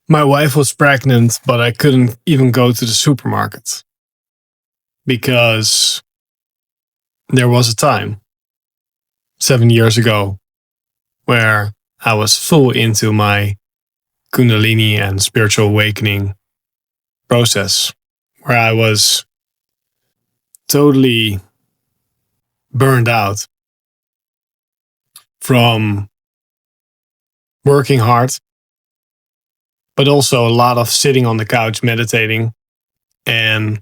My wife was pregnant, but I couldn't even go to the supermarket because there was a time 7 years ago where I was full into my Kundalini and spiritual awakening process, where I was totally burned out from working hard, but also a lot of sitting on the couch meditating and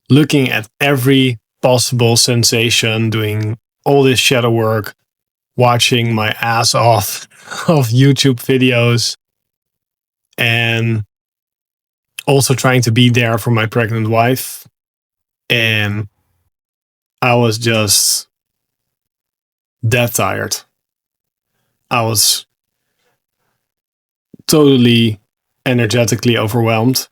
looking at every possible sensation, doing all this shadow work, watching my ass off of YouTube videos, and also trying to be there for my pregnant wife. And I was just that tired. I was totally energetically overwhelmed.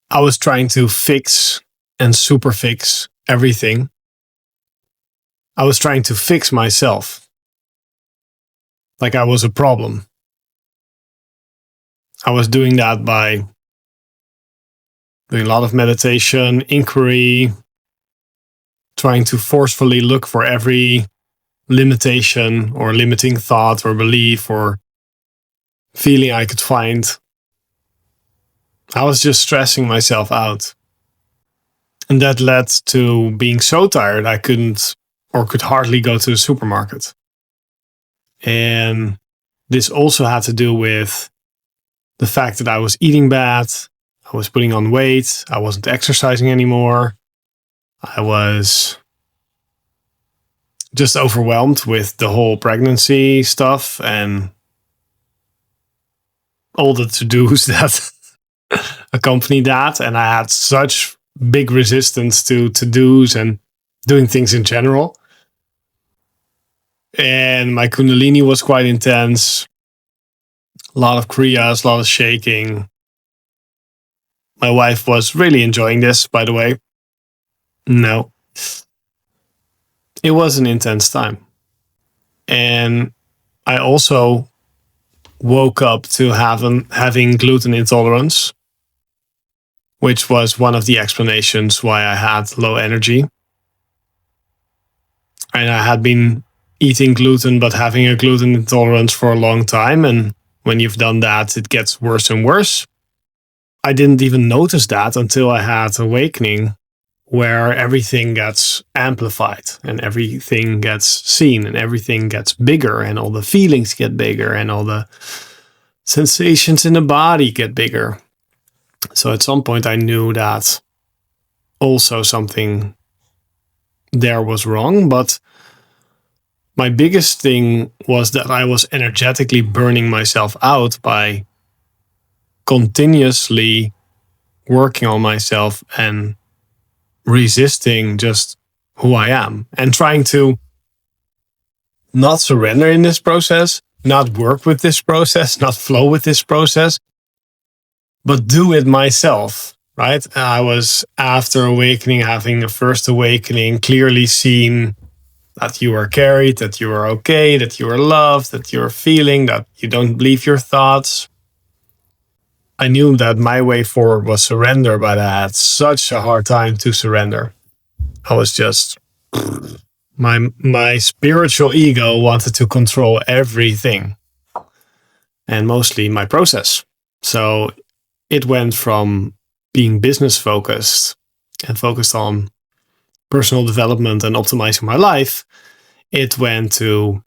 I was trying to fix and super fix everything. I was trying to fix myself. Like I was a problem. I was doing that by doing a lot of meditation, inquiry, trying to forcefully look for every limitation or limiting thought or belief or feeling I could find. I was just stressing myself out. And that led to being so tired I couldn't or could hardly go to the supermarket. And this also had to do with the fact that I was eating bad, I was putting on weight, I wasn't exercising anymore. I was just overwhelmed with the whole pregnancy stuff and all the to-dos that accompany that. And I had such big resistance to to-dos and doing things in general. And my Kundalini was quite intense. A lot of kriyas, a lot of shaking. My wife was really enjoying this, by the way. No. It was an intense time. And I also woke up to having gluten intolerance, which was one of the explanations why I had low energy. And I had been eating gluten, but having a gluten intolerance for a long time. And when you've done that, it gets worse and worse. I didn't even notice that until I had awakening, where everything gets amplified and everything gets seen and everything gets bigger and all the feelings get bigger and all the sensations in the body get bigger. So at some point I knew that also something there was wrong, but my biggest thing was that I was energetically burning myself out by continuously working on myself and resisting just who I am and trying to not surrender in this process, not work with this process, not flow with this process, but do it myself, right? I was, after awakening, having a first awakening, clearly seen that you are carried, that you are okay, that you are loved, that you're feeling, that you don't believe your thoughts. I knew that my way forward was surrender, but I had such a hard time to surrender. I was just, my spiritual ego wanted to control everything, and mostly my process. So it went from being business focused and focused on personal development and optimizing my life. It went to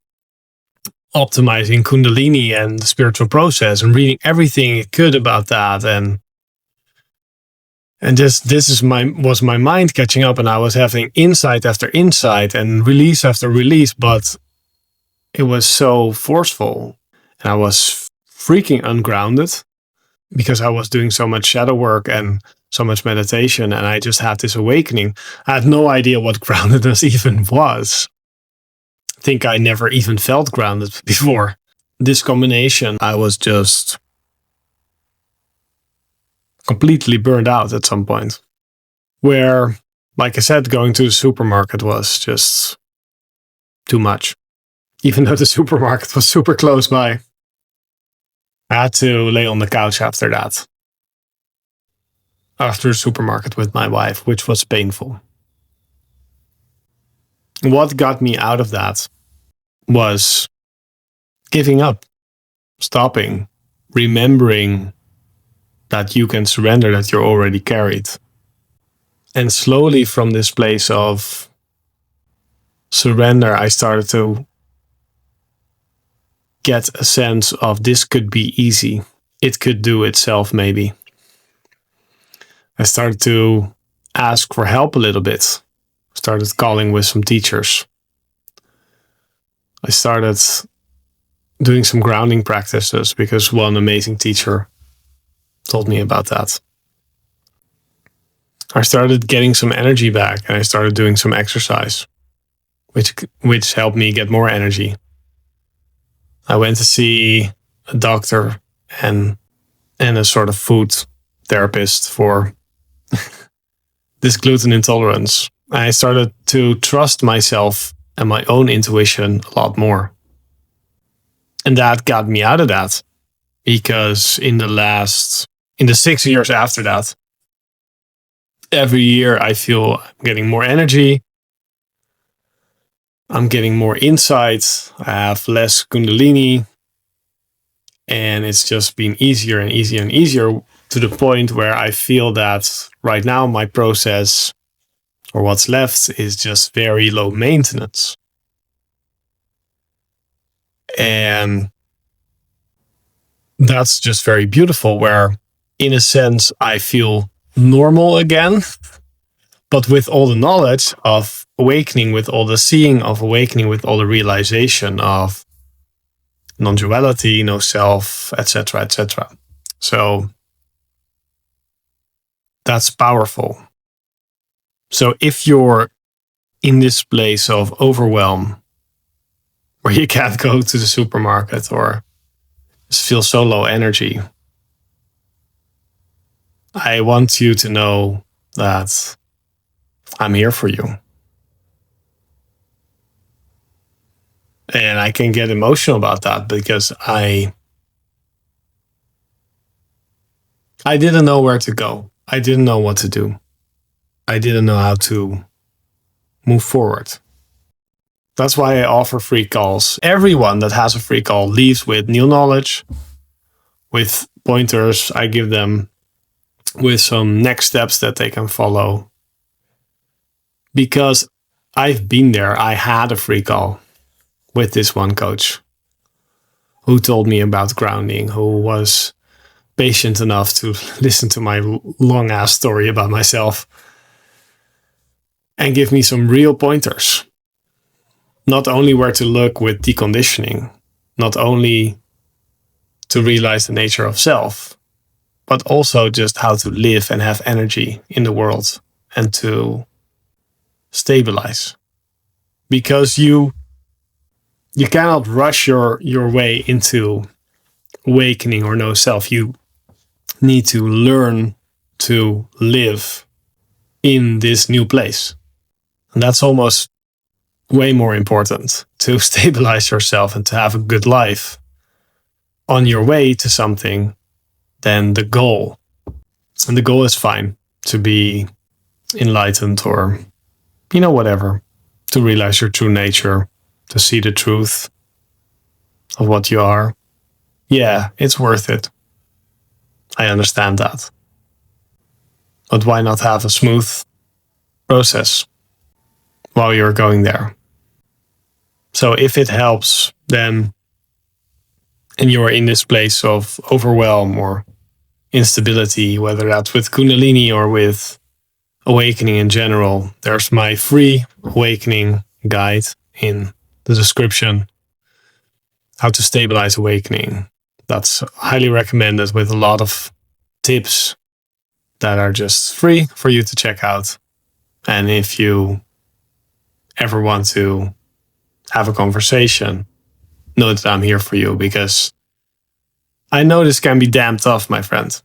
optimizing Kundalini and the spiritual process and reading everything it could about that. And just this was my mind catching up, and I was having insight after insight and release after release, but it was so forceful. And I was freaking ungrounded because I was doing so much shadow work and so much meditation, and I just had this awakening. I had no idea what groundedness even was. I think I never even felt grounded before. This combination, I was just completely burned out at some point, where, like I said, going to the supermarket was just too much, even though the supermarket was super close by. I had to lay on the couch after that. After the supermarket with my wife, which was painful. What got me out of that was giving up, stopping, remembering that you can surrender, that you're already carried. And slowly from this place of surrender, I started to get a sense of this could be easy. It could do itself, maybe. I started to ask for help a little bit. Started calling with some teachers. I started doing some grounding practices because one amazing teacher told me about that. I started getting some energy back and I started doing some exercise, which helped me get more energy. I went to see a doctor and a sort of food therapist for this gluten intolerance. I started to trust myself and my own intuition a lot more. And that got me out of that because in the 6 years after that, every year I feel I'm getting more energy. I'm getting more insight. I have less Kundalini. And it's just been easier and easier and easier to the point where I feel that right now my process or what's left is just very low maintenance. And that's just very beautiful, where in a sense I feel normal again, but with all the knowledge of awakening, with all the seeing of awakening, with all the realization of non-duality, no self, etc., etc. So that's powerful. So if you're in this place of overwhelm, where you can't go to the supermarket or just feel so low energy, I want you to know that I'm here for you. And I can get emotional about that because I didn't know where to go. I didn't know what to do. I didn't know how to move forward. That's why I offer free calls. Everyone that has a free call leaves with new knowledge, with pointers I give them, with some next steps that they can follow. Because I've been there. I had a free call with this one coach who told me about grounding, who was patient enough to listen to my long ass story about myself and give me some real pointers. Not only where to look with deconditioning, not only to realize the nature of self, but also just how to live and have energy in the world and to stabilize. Because you cannot rush your way into awakening or no self. You need to learn to live in this new place. And that's almost way more important, to stabilize yourself and to have a good life on your way to something than the goal. And the goal is fine, to be enlightened or, whatever, to realize your true nature, to see the truth of what you are. Yeah, it's worth it. I understand that. But why not have a smooth process while you're going there? So if it helps, then, and you're in this place of overwhelm or instability, whether that's with Kundalini or with awakening in general, there's my free awakening guide in the description, how to stabilize awakening. That's highly recommended, with a lot of tips that are just free for you to check out. And if you ever want to have a conversation, know that I'm here for you, because I know this can be damn tough, my friend.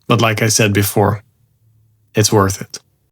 But like I said before, it's worth it.